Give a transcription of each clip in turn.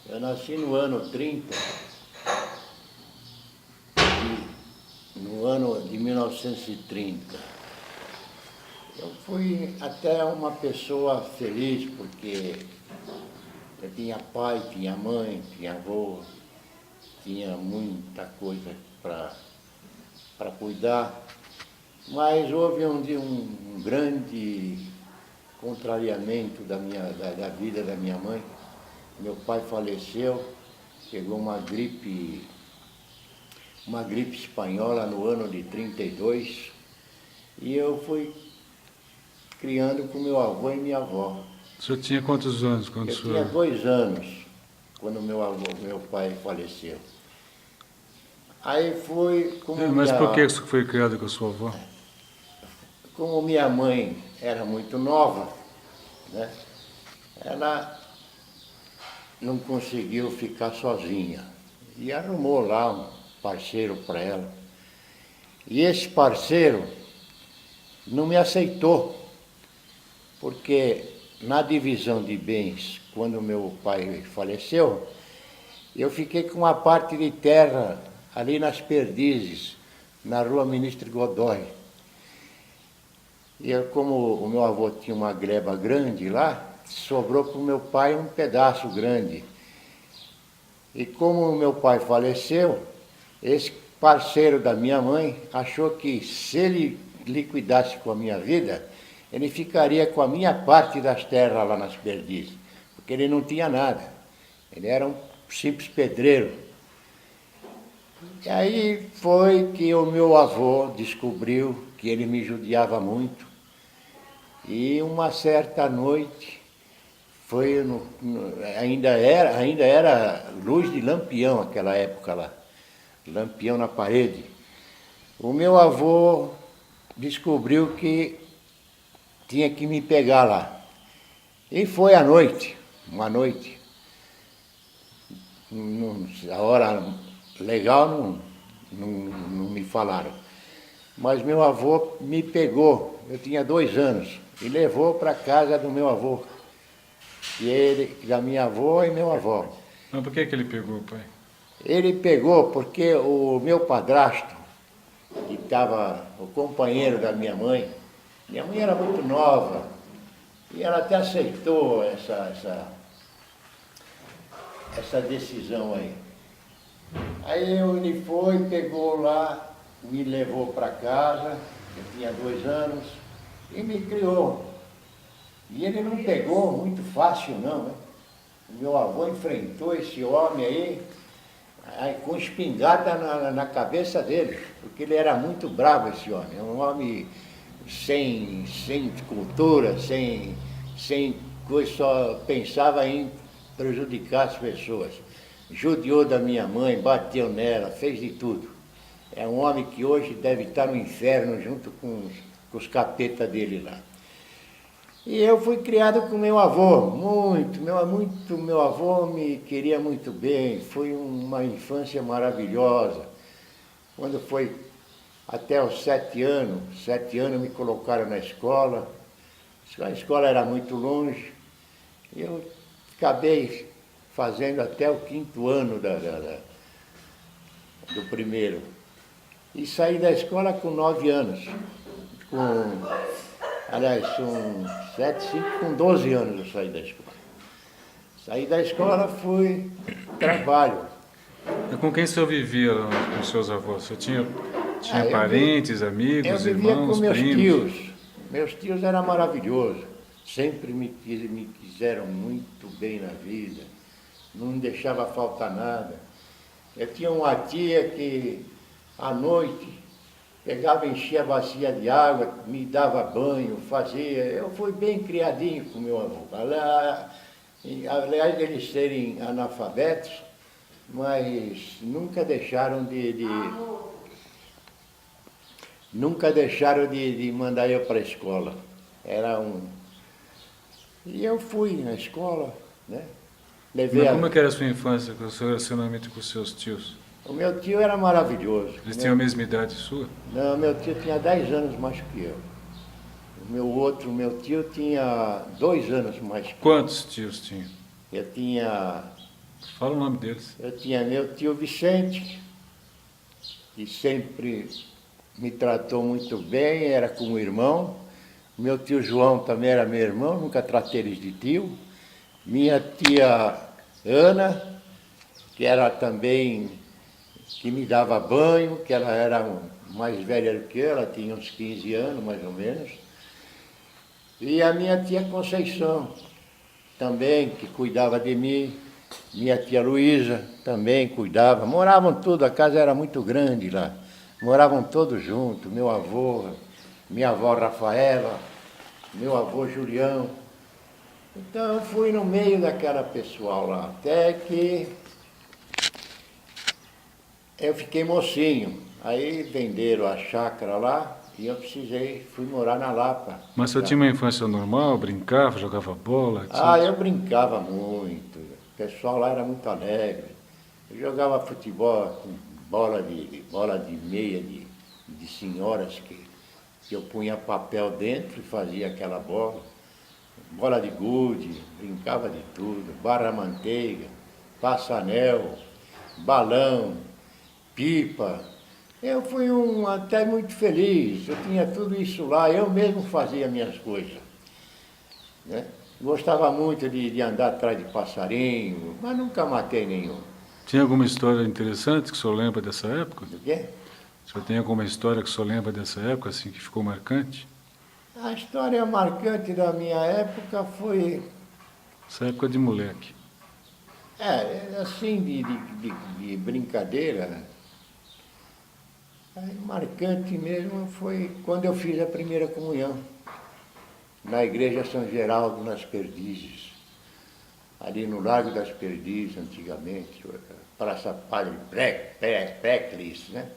Eu nasci no ano 30, no ano de 1930. Eu fui até uma pessoa feliz, porque eu tinha pai, tinha mãe, tinha avô, tinha muita coisa para cuidar. Mas houve um grande contrariamento da vida da minha mãe. Meu pai faleceu, pegou uma gripe espanhola no ano de 32, e eu fui criando com meu avô e minha avó. O senhor tinha quantos anos quando Eu tinha 2 anos quando meu pai faleceu. Aí fui Mas por que você foi criado com a sua avó? Como minha mãe era muito nova, né, ela não conseguiu ficar sozinha e arrumou lá um parceiro para ela. E esse parceiro não me aceitou, porque na divisão de bens, quando meu pai faleceu, eu fiquei com uma parte de terra ali nas Perdizes, na rua Ministro Godoy. E como o meu avô tinha uma gleba grande lá, sobrou para o meu pai um pedaço grande. E como o meu pai faleceu, esse parceiro da minha mãe achou que se ele liquidasse com a minha vida, ele ficaria com a minha parte das terras lá nas Perdizes, porque ele não tinha nada. Ele era um simples pedreiro. E aí foi que o meu avô descobriu que ele me judiava muito. E uma certa noite, ainda era luz de lampião aquela época lá, lampião na parede. O meu avô descobriu que tinha que me pegar lá. E foi à noite, uma noite. A hora legal não me falaram. Mas meu avô me pegou, eu tinha 2 anos, e levou para casa do meu avô. Da minha avó e meu avô. Mas por que ele pegou, pai? Ele pegou porque o meu padrasto, que estava o companheiro da minha mãe era muito nova, e ela até aceitou essa decisão aí. Aí ele foi, pegou lá, me levou para casa, eu tinha 2 anos, e me criou. E ele não pegou muito fácil não, né? O meu avô enfrentou esse homem aí com espingarda na cabeça dele, porque ele era muito bravo, esse homem, um homem sem cultura, sem coisa, só pensava em prejudicar as pessoas. Judiou da minha mãe, bateu nela, fez de tudo. É um homem que hoje deve estar no inferno junto com os capetas dele lá. E eu fui criado com meu avô, meu avô me queria muito bem, foi uma infância maravilhosa. Quando foi até os 7 anos me colocaram na escola, a escola era muito longe, e eu acabei fazendo até o 5º ano do primeiro. E saí da escola com 9 anos, com 12 anos eu saí da escola. Saí da escola, fui trabalho. E com quem o senhor vivia lá com seus avós? O senhor tinha parentes, amigos, eu vivia irmãos, com meus primos? tios. Meus tios eram maravilhosos. Sempre me quiseram muito bem na vida. Não deixava faltar nada. Eu tinha uma tia que, à noite, pegava, enchia a bacia de água, me dava banho, fazia. Eu fui bem criadinho com meu avô. Aliás, eles serem analfabetos, mas nunca deixaram de mandar eu para a escola. E eu fui na escola, né? Mas como é que era a sua infância, com o seu relacionamento com os seus tios? O meu tio era maravilhoso. Eles tinham a mesma idade sua? Não, meu tio tinha 10 anos mais que eu. Meu tio tinha 2 anos mais que eu. Quantos tios tinha? Eu tinha Fala o nome deles. Eu tinha meu tio Vicente, que sempre me tratou muito bem, era como irmão. Meu tio João também era meu irmão, nunca tratei eles de tio. Minha tia Ana, que era também, que me dava banho, que ela era mais velha do que eu, ela tinha uns 15 anos mais ou menos. E a minha tia Conceição, também, que cuidava de mim. Minha tia Luísa também cuidava. Moravam tudo, a casa era muito grande lá. Moravam todos juntos, meu avô, minha avó Rafaela, meu avô Julião. Então eu fui no meio daquela pessoal lá, até que eu fiquei mocinho. Aí venderam a chácara lá e eu fui morar na Lapa. Mas você tinha uma infância normal, brincava, jogava bola? Eu brincava muito. O pessoal lá era muito alegre. Eu jogava futebol com bola de meia de senhoras que eu punha papel dentro e fazia aquela bola. Bola de gude, brincava de tudo. Barra manteiga, passa-anel, balão, pipa. Eu fui até muito feliz. Eu tinha tudo isso lá. Eu mesmo fazia minhas coisas. Né? Gostava muito de andar atrás de passarinho, mas nunca matei nenhum. Tinha alguma história interessante que o senhor lembra dessa época? Do quê? O senhor tem alguma história que o senhor lembra dessa época, assim, que ficou marcante? A história marcante da minha época foi, Essa época de moleque. assim, de brincadeira. Né? Marcante mesmo foi quando eu fiz a primeira comunhão, na igreja São Geraldo, nas Perdizes. Ali no Largo das Perdizes, antigamente, Praça Padre Preclis, né?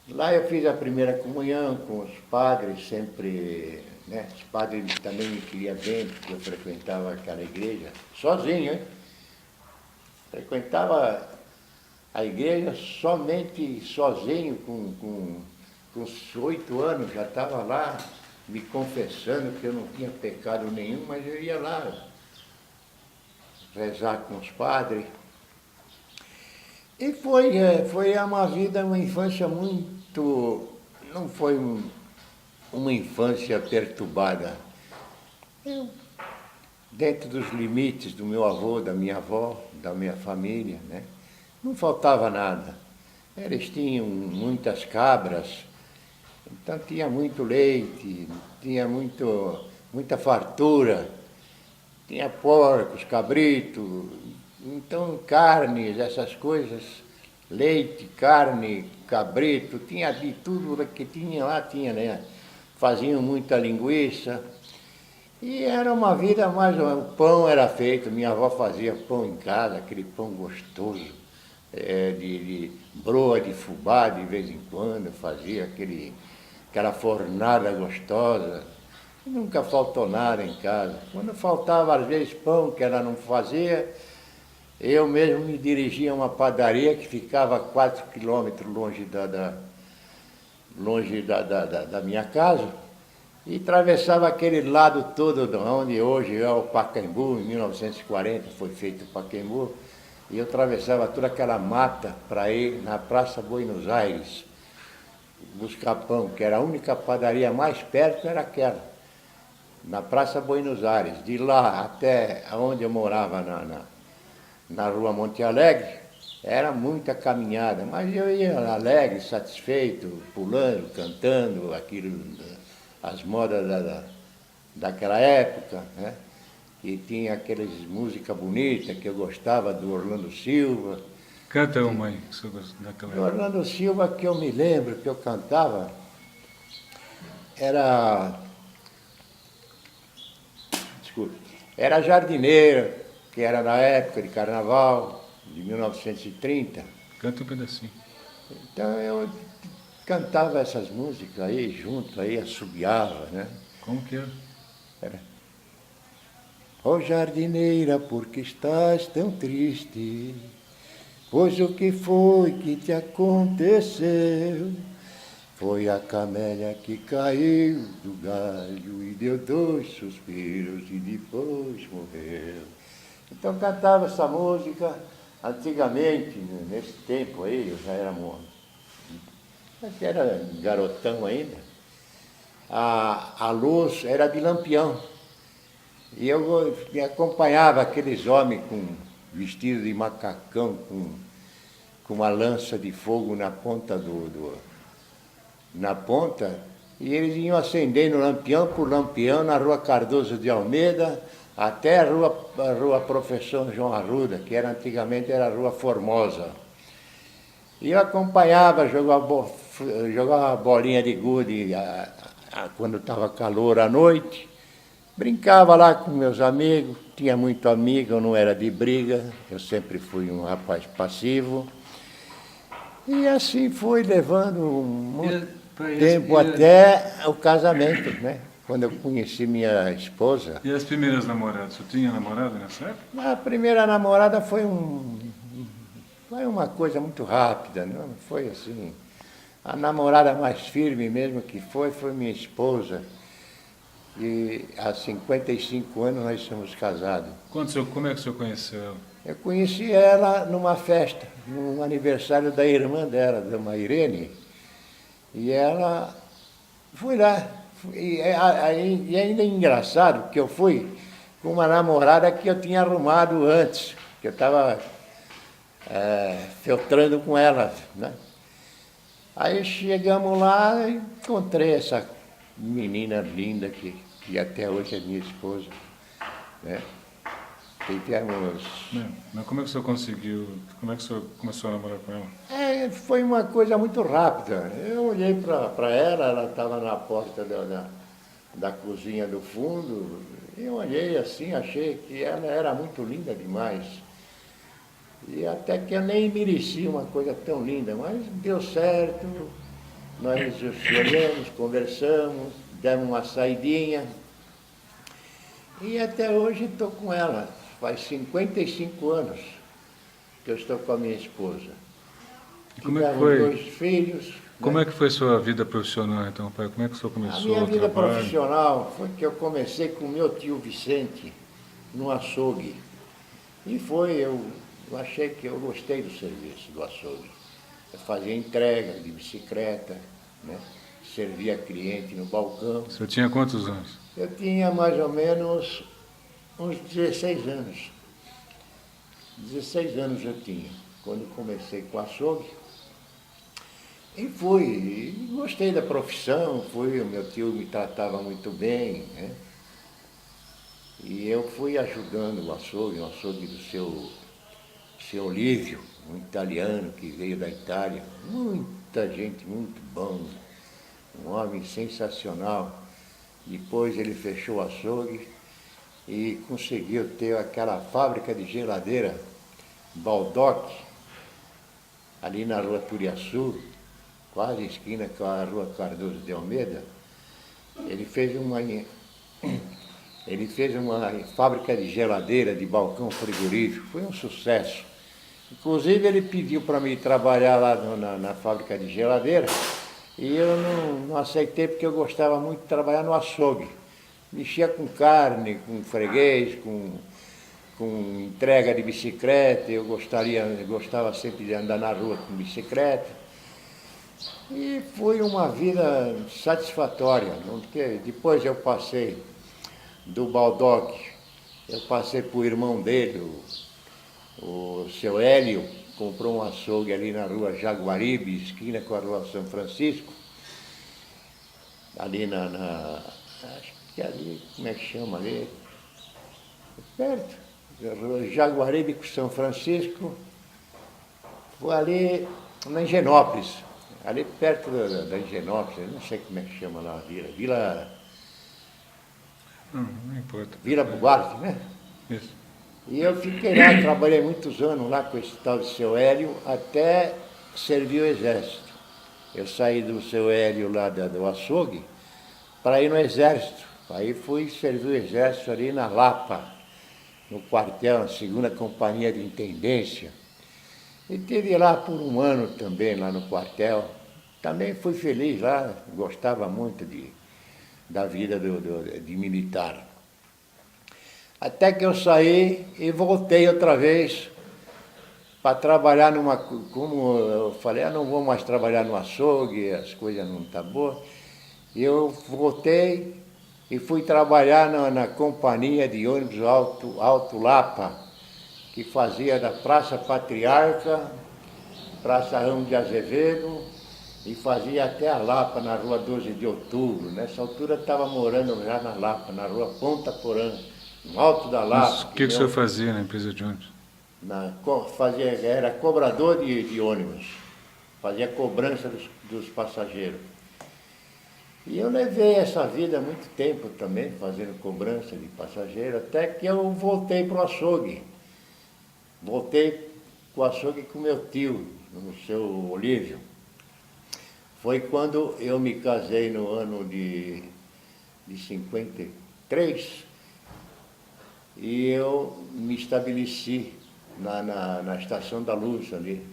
Lá eu fiz a primeira comunhão com os padres, sempre, né? Os padres também me queriam bem, porque eu frequentava aquela igreja sozinho, hein? Frequentava a igreja somente sozinho, com uns 8 anos, já estava lá me confessando que eu não tinha pecado nenhum, mas eu ia lá rezar com os padres. E foi uma infância muito, não foi uma infância perturbada. Eu, dentro dos limites do meu avô, da minha avó, da minha família, né? Não faltava nada. Eles tinham muitas cabras, então tinha muito leite, tinha muita fartura, tinha porcos, cabritos, então carnes, essas coisas, leite, carne, cabrito, tinha de tudo que tinha lá, tinha, né? Faziam muita linguiça. E era uma vida mais ou menos, o pão era feito, minha avó fazia pão em casa, aquele pão gostoso, de broa de fubá de vez em quando, fazia aquela fornada gostosa. E nunca faltou nada em casa. Quando faltava, às vezes, pão que ela não fazia, eu mesmo me dirigia a uma padaria que ficava a 4 quilômetros longe da minha casa, e atravessava aquele lado todo, onde hoje é o Pacaembu, em 1940 foi feito o Pacaembu, e eu atravessava toda aquela mata para ir na Praça Buenos Aires buscar pão, que era a única padaria mais perto, era aquela, na Praça Buenos Aires. De lá até onde eu morava, na Rua Monte Alegre, era muita caminhada, mas eu ia alegre, satisfeito, pulando, cantando aquilo, as modas daquela época, né? E tinha aquelas músicas bonitas que eu gostava, do Orlando Silva. Canta uma aí, que o senhor gosta daquela Do época. Orlando Silva, que eu me lembro, que eu cantava, era Jardineira, que era na época de carnaval, de 1930. Canta um pedacinho. Então eu cantava essas músicas aí, junto aí, assobiava, né? Como que Era. Ó jardineira, por que estás tão triste? Pois o que foi que te aconteceu? Foi a camélia que caiu do galho e deu 2 suspiros e depois morreu. Então cantava essa música, antigamente, nesse tempo aí, eu já era garotão ainda, a luz era de lampião. E eu me acompanhava aqueles homens vestidos de macacão, com uma lança de fogo na ponta na ponta, e eles iam acendendo lampião por lampião na Rua Cardoso de Almeida, até a rua Professor João Arruda, que antigamente era a Rua Formosa. E eu acompanhava, jogava bolinha de gude quando estava calor à noite, brincava lá com meus amigos, tinha muito amigo, eu não era de briga, eu sempre fui um rapaz passivo. E assim foi levando muito tempo até o casamento, né? Quando eu conheci minha esposa. E as primeiras namoradas? Você tinha namorada nessa época? A primeira namorada foi uma coisa muito rápida, não foi assim. A namorada mais firme mesmo que foi minha esposa. E há 55 anos nós somos casados. Como é que o senhor conheceu ela? Eu conheci ela numa festa, no aniversário da irmã dela, da Irene. E ela foi lá. E ainda é engraçado que eu fui com uma namorada que eu tinha arrumado antes, que eu estava filtrando com ela, né? Aí chegamos lá e encontrei essa menina linda que até hoje é minha esposa, né? Tivemos... Mas como é que o senhor conseguiu, como é que o senhor começou a namorar com ela? Foi uma coisa muito rápida. Eu olhei para ela estava na porta da cozinha do fundo, e eu olhei assim, achei que ela era muito linda demais. E até que eu nem merecia uma coisa tão linda, mas deu certo, nós nos olhamos, conversamos, demos uma saidinha, e até hoje estou com ela. Faz 55 anos que eu estou com a minha esposa. Como é que foi? 2 filhos. Como né? é que foi sua vida profissional, então, pai? Como é que o senhor começou A minha o vida trabalho? profissional foi que eu comecei com o meu tio Vicente, no açougue. E eu achei que eu gostei do serviço do açougue. Eu fazia entrega de bicicleta, né? Servia cliente no balcão. O senhor tinha quantos anos? Eu tinha mais ou menos uns 16 anos. 16 anos eu tinha, quando comecei com açougue. E gostei da profissão, o meu tio me tratava muito bem, né? E eu fui ajudando o açougue do seu Lívio, um italiano que veio da Itália. Muita gente, muito bom, um homem sensacional. Depois ele fechou o açougue e conseguiu ter aquela fábrica de geladeira, Baldock, ali na Rua Turiaçu, quase esquina com a Rua Cardoso de Almeida. Ele fez uma fábrica de geladeira, de balcão frigorífico, foi um sucesso. Inclusive ele pediu para mim trabalhar lá na fábrica de geladeira, e eu não aceitei porque eu gostava muito de trabalhar no açougue. Mexia com carne, com freguês, com entrega de bicicleta, eu gostava sempre de andar na rua com bicicleta. E foi uma vida satisfatória, porque depois eu passei do Baldock, eu passei para o irmão dele, o seu Hélio, comprou um açougue ali na Rua Jaguaribe, esquina com a Rua São Francisco, ali acho que ali, como é que chama ali? Perto, Rua Jaguaribe com São Francisco, foi ali na Higienópolis, ali perto da Higienópolis, não sei como é que chama lá a vila. Não importa. Vila Buarque, né? Isso. E eu fiquei lá, trabalhei muitos anos lá com esse tal de seu Hélio, até servir o exército. Eu saí do seu Hélio lá do açougue para ir no exército. Aí fui servir o exército ali na Lapa, no quartel, na 2ª Companhia de Intendência. E estive lá por um ano também, lá no quartel. Também fui feliz lá, gostava muito da vida de militar. Até que eu saí e voltei outra vez para trabalhar numa... Como eu falei, eu não vou mais trabalhar no açougue, as coisas não estão boas. E eu voltei e fui trabalhar na companhia de ônibus Alto Lapa, que fazia da Praça Patriarca, Praça Ramos de Azevedo, e fazia até a Lapa, na rua 12 de Outubro. Nessa altura eu estava morando já na Lapa, na rua Ponta Porã, no alto da Lapa. Mas o que o senhor fazia na empresa de ônibus? Era cobrador de ônibus, fazia cobrança dos passageiros. E eu levei essa vida há muito tempo também, fazendo cobrança de passageiro, até que eu voltei para o açougue. Voltei para o açougue com meu tio, o seu Olívio. Foi quando eu me casei no ano de 53 e eu me estabeleci na Estação da Luz ali,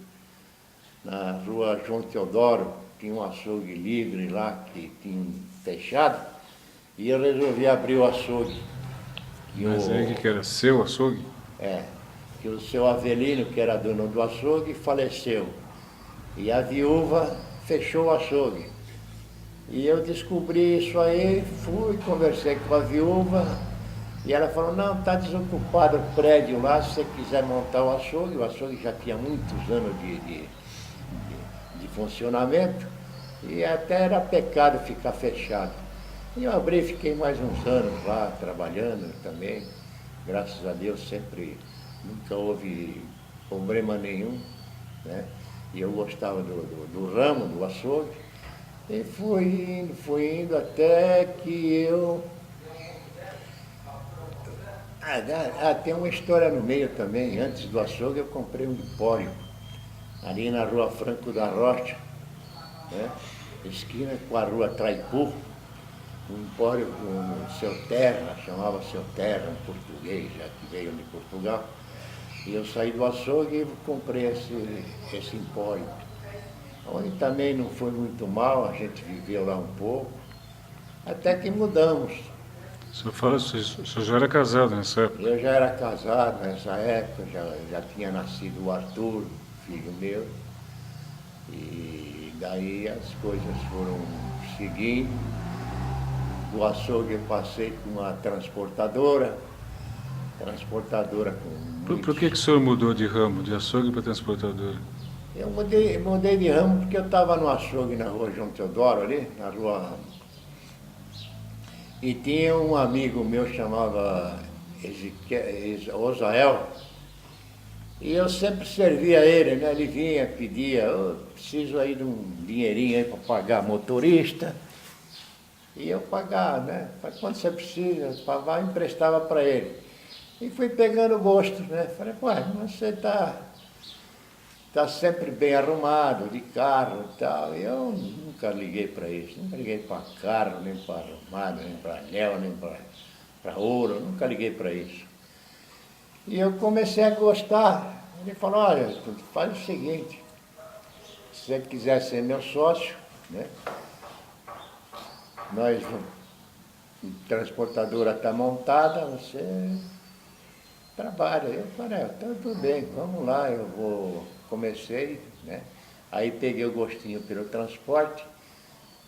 na rua João Teodoro. Tinha um açougue livre lá, que tinha fechado, e eu resolvi abrir o açougue. Mas aí que era seu açougue? É, que o seu Avelino, que era dono do açougue, faleceu. E a viúva fechou o açougue. E eu descobri isso aí, fui, conversei com a viúva, e ela falou, não, está desocupado o prédio lá, se você quiser montar o açougue já tinha muitos anos de funcionamento, e até era pecado ficar fechado. E eu abri, fiquei mais uns anos lá, trabalhando também, graças a Deus sempre, nunca houve problema nenhum, né? E eu gostava do ramo, do açougue, e fui indo até que eu... tem uma história no meio também. Antes do açougue eu comprei um empório, ali na rua Franco da Rocha, né? Esquina com a rua Traipu, um empório com o Seu Terra, chamava Seu Terra, um português, já que veio de Portugal. E eu saí do açougue e comprei esse empório, onde também não foi muito mal, a gente viveu lá um pouco, até que mudamos. O senhor já era casado nessa época? Eu já era casado nessa época, já tinha nascido o Arthur, filho meu, e daí as coisas foram seguindo. Do açougue eu passei com uma transportadora com Por que o senhor mudou de ramo, de açougue para transportadora? Eu mudei de ramo porque eu estava no açougue na rua João Teodoro ali, na rua... E tinha um amigo meu chamava Osael, e eu sempre servia ele, né? Ele vinha, pedia, eu preciso aí de um dinheirinho aí para pagar motorista. E eu pagava, né? Quando você precisa, pagava, emprestava para ele. E fui pegando gosto, né? Falei, pô, mas você tá sempre bem arrumado, de carro e tal. E eu nunca liguei para isso, nunca liguei para carro, nem para arrumado, nem para anel, nem para ouro, nunca liguei para isso. E eu comecei a gostar. Ele falou, olha, faz o seguinte, se você quiser ser meu sócio, né? A transportadora está montada, você trabalha. Eu falei, tá tudo bem, vamos lá, comecei, né? Aí peguei o gostinho pelo transporte,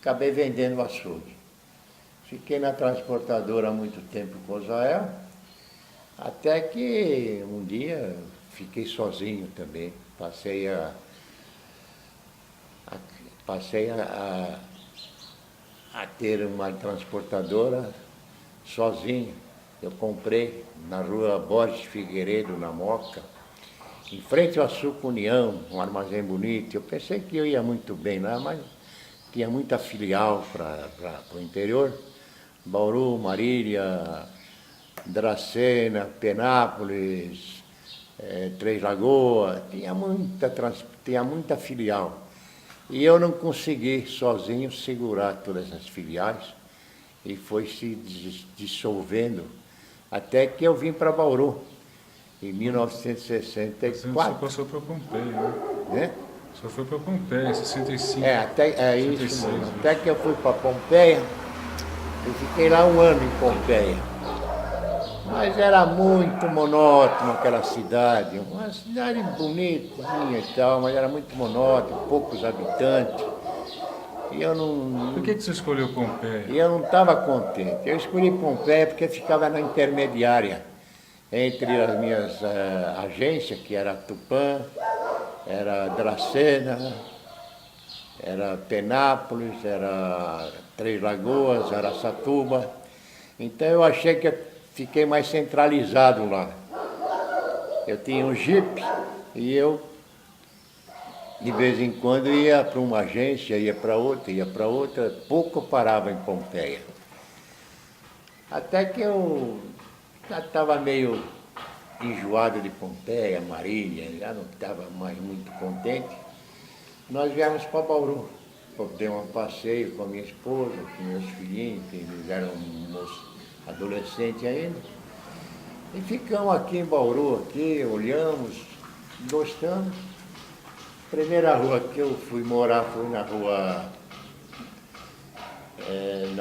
acabei vendendo o açougue. Fiquei na transportadora há muito tempo com o Zael, até que um dia fiquei sozinho também. Passei a ter uma transportadora sozinho. Eu comprei na rua Borges Figueiredo, na Moca, em frente ao Açúcar União, um armazém bonito. Eu pensei que eu ia muito bem lá, mas tinha muita filial para o interior. Bauru, Marília, Dracena, Penápolis, Três Lagoas, tinha muita filial. E eu não consegui sozinho segurar todas essas filiais e foi se dissolvendo até que eu vim para Bauru, em 1964. Você passou para Pompeia, né? Só foi para Pompeia, em 65. Isso mesmo. Até que eu fui para Pompeia, eu fiquei lá um ano em Pompeia. Mas era muito monótono aquela cidade, uma cidade bonitinha e tal, mas era muito monótono, poucos habitantes. E eu não, Por que você escolheu Pompeia? e eu não estava contente. Eu escolhi Pompeia porque ficava na intermediária entre as minhas agências, que era Tupã, era Dracena, era Penápolis, era Três Lagoas, Araçatuba. Então eu achei que eu fiquei mais centralizado lá. Eu tinha um Jeep e eu, de vez em quando, ia para uma agência, ia para outra, pouco eu parava em Pompeia. Até que eu já estava meio enjoado de Pompeia, Marília, já não estava mais muito contente. Nós viemos para Bauru. Eu dei um passeio com a minha esposa, com meus filhinhos, que eles eram adolescentes ainda. E ficamos aqui em Bauru, aqui, olhamos, gostamos. Primeira rua que eu fui morar foi na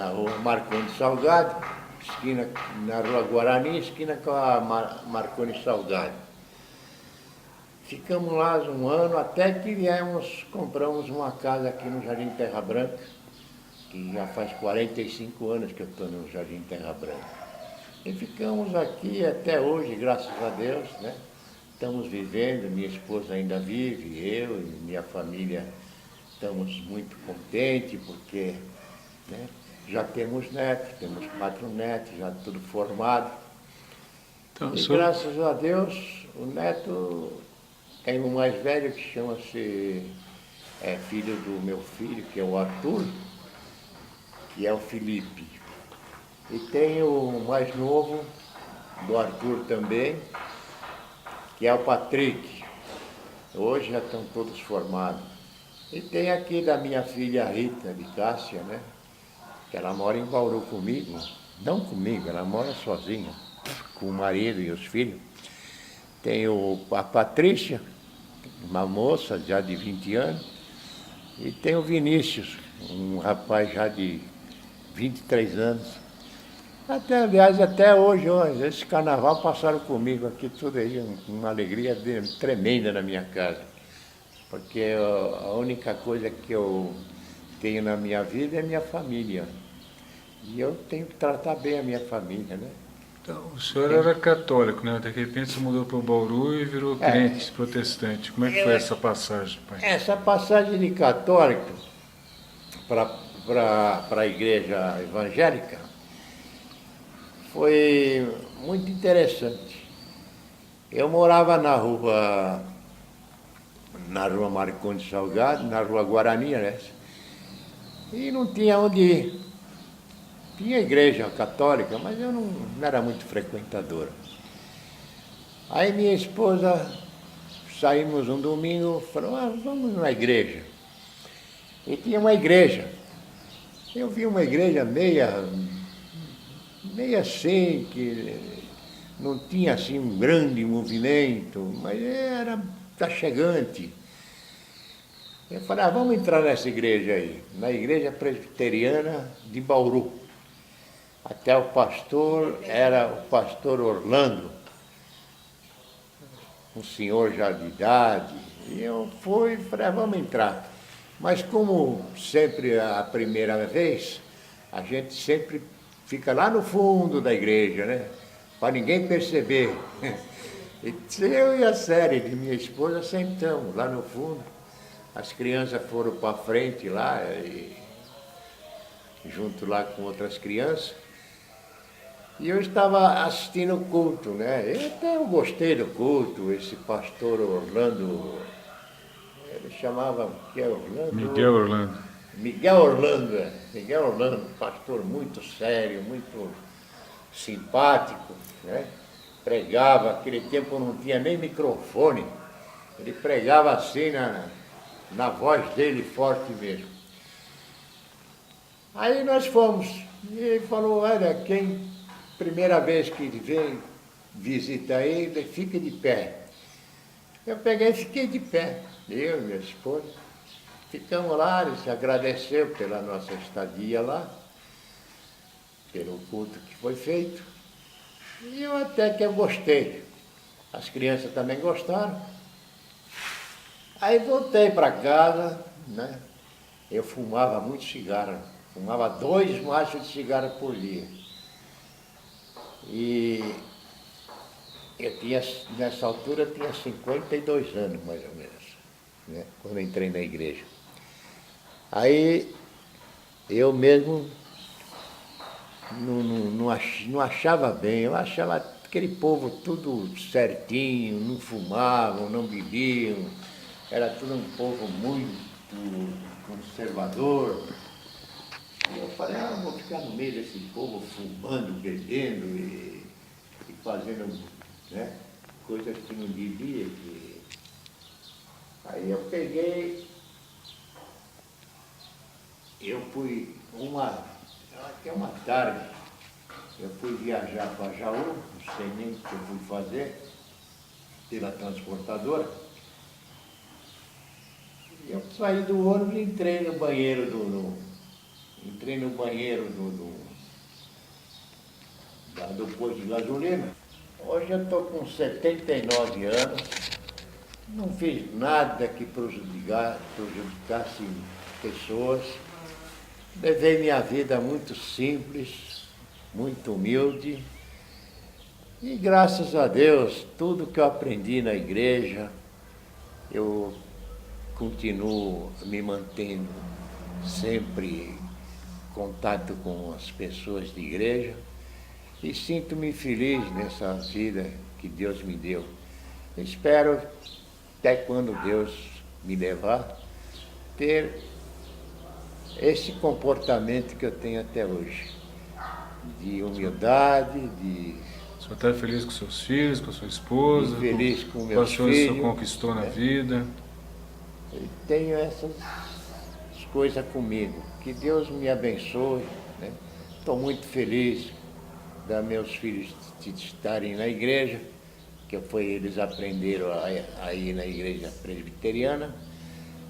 rua Marconi Salgado, esquina na rua Guarani, esquina com a Marconi Salgado. Ficamos lá um ano, até que compramos uma casa aqui no Jardim Terra Branca, que já faz 45 anos que eu estou no Jardim Terra Branca. E ficamos aqui até hoje, graças a Deus, né? Estamos vivendo, minha esposa ainda vive, eu e minha família estamos muito contentes, porque, né, já temos netos, temos 4 netos, já tudo formado. Então, E graças a Deus, o neto tem um mais velho que chama-se, filho do meu filho, que é o Arthur, que é o Felipe. E tem o mais novo, do Arthur também, que é o Patrick. Hoje já estão todos formados. E tem aqui da minha filha Rita, de Cássia, né? Que ela mora em Bauru comigo. Não comigo, ela mora sozinha, com o marido e os filhos. Tem a Patrícia, uma moça já de 20 anos. E tem o Vinícius, um rapaz já de 23 anos. Aliás, até hoje, esse carnaval passaram comigo aqui, tudo aí, uma alegria tremenda na minha casa. Porque a única coisa que eu tenho na minha vida é minha família. E eu tenho que tratar bem a minha família, né? Então, o senhor era católico, né? De repente você mudou para o Bauru e virou crente protestante. Como é que foi essa passagem, pai? Essa passagem de católico para a igreja evangélica foi muito interessante. Eu morava na rua Marconi Salgado, na rua Guarani, né? E não tinha onde ir. Tinha igreja católica, mas eu não era muito frequentadora. Aí minha esposa, saímos um domingo, falou, vamos na igreja. E tinha uma igreja. Eu vi uma igreja meio assim, que não tinha assim um grande movimento, mas era aconchegante. Eu falei, vamos entrar nessa igreja aí, na igreja presbiteriana de Bauru. Até o pastor era o pastor Orlando, um senhor já de idade. E eu fui e falei, vamos entrar. Mas como sempre a primeira vez, a gente sempre fica lá no fundo da igreja, né? Para ninguém perceber. E eu e a série de minha esposa sentamos lá no fundo. As crianças foram para frente lá, junto lá com outras crianças. E eu estava assistindo o culto, né? Eu gostei do culto, esse pastor Orlando, ele chamava Miguel Orlando. Miguel Orlando, pastor muito sério, muito simpático, né? Pregava, naquele tempo não tinha nem microfone, ele pregava assim na voz dele forte mesmo. Aí nós fomos, e ele falou, olha, primeira vez que vem visitar ele, fica de pé. Eu peguei e fiquei de pé, eu e minha esposa. Ficamos lá, ele se agradeceu pela nossa estadia lá, pelo culto que foi feito. E eu até que eu gostei. As crianças também gostaram. Aí voltei para casa, né? Eu fumava muito cigarro. Fumava 2 maços de cigarro por dia. E eu tinha, nessa altura, eu tinha 52 anos, mais ou menos, né? Quando eu entrei na igreja. Aí eu mesmo não achava bem, eu achava aquele povo tudo certinho, não fumavam, não bebiam, era tudo um povo muito conservador. E eu falei, eu vou ficar no meio desse povo fumando, bebendo e fazendo, né, coisas que não devia. Aí eu peguei, eu fui até uma tarde, eu fui viajar para Jaú, não sei nem o que eu fui fazer, pela transportadora. Eu saí do ônibus e entrei no banheiro do posto de gasolina. Hoje eu estou com 79 anos, não fiz nada que prejudicasse pessoas. Levei minha vida muito simples, muito humilde. E graças a Deus, tudo que eu aprendi na igreja, eu continuo me mantendo sempre em contato com as pessoas de igreja e sinto-me feliz nessa vida que Deus me deu. Espero, até quando Deus me levar, ter esse comportamento que eu tenho até hoje, de humildade, de... O senhor está feliz com seus filhos, com a sua esposa? Feliz com meus filhos. Quais coisas o senhor filhos, conquistou na vida? Eu tenho essas coisas comigo. Que Deus me abençoe, né? Estou muito feliz de meus filhos estarem na igreja, que eles aprenderam a ir na igreja presbiteriana.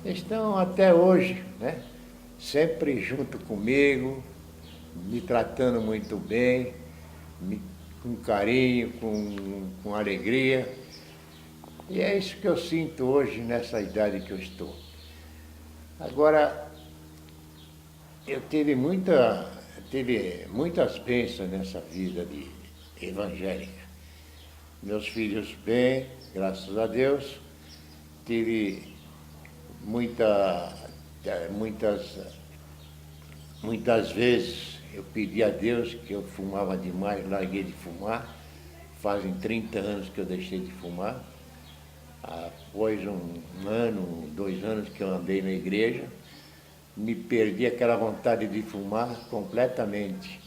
Estão até hoje, né? Sempre junto comigo, me tratando muito bem, com carinho, com alegria. E é isso que eu sinto hoje nessa idade que eu estou. Agora, eu tive muitas bênçãos nessa vida de evangélica. Meus filhos bem, graças a Deus. Tive muitas vezes eu pedi a Deus, que eu fumava demais, larguei de fumar. Fazem 30 anos que eu deixei de fumar. Após um ano, 2 anos que eu andei na igreja, me perdi aquela vontade de fumar completamente.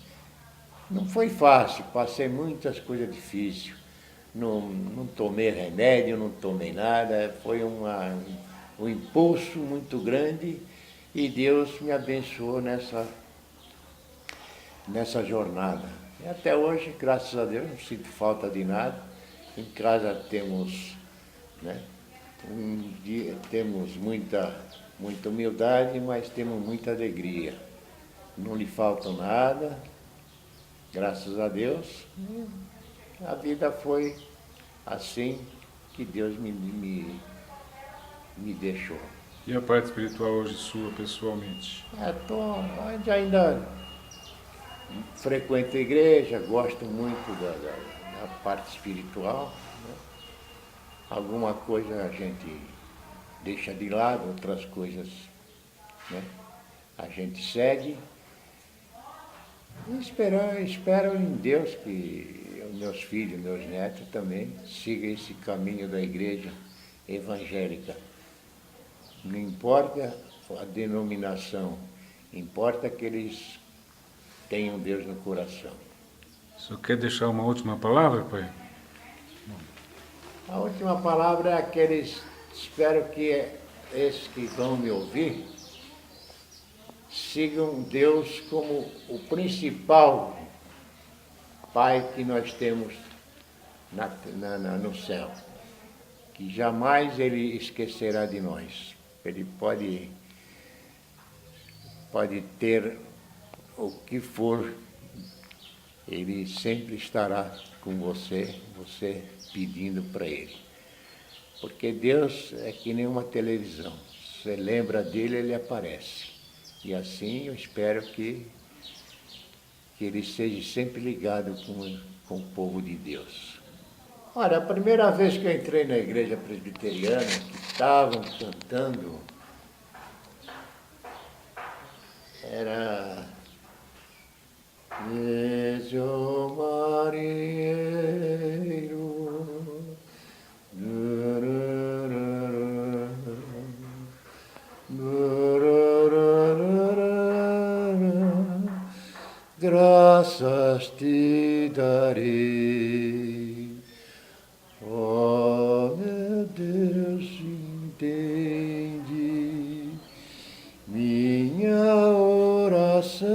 Não foi fácil, passei muitas coisas difíceis. Não tomei remédio, não tomei nada, foi um impulso muito grande e Deus me abençoou nessa jornada. E até hoje, graças a Deus, não sinto falta de nada. Em casa temos, né, temos muita humildade, mas temos muita alegria. Não lhe falta nada, graças a Deus. A vida foi assim que Deus me deixou. E a parte espiritual hoje sua, pessoalmente? Ainda frequento a igreja, gosto muito da parte espiritual, né? Alguma coisa a gente deixa de lado, outras coisas, né, a gente segue. E espero em Deus que meus filhos, meus netos também sigam esse caminho da igreja evangélica. Não importa a denominação, importa que eles tenham Deus no coração. O senhor quer deixar uma última palavra, pai? A última palavra é aqueles, espero que esses que vão me ouvir sigam Deus como o principal Pai que nós temos no céu, que jamais Ele esquecerá de nós. Ele pode ter o que for Ele sempre estará com você, você pedindo para Ele. Porque Deus é que nem uma televisão. Você lembra dele, ele aparece. E assim eu espero que ele esteja sempre ligado com o povo de Deus. Olha, a primeira vez que eu entrei na igreja presbiteriana, que estavam cantando, era Esse o marinheiro, graças te darei, ó meu Deus, entende minha oração,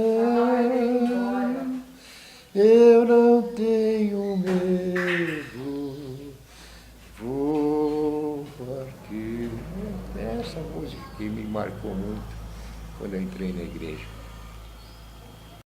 eu não tenho medo, vou partir. Essa música que me marcou muito quando eu entrei na igreja.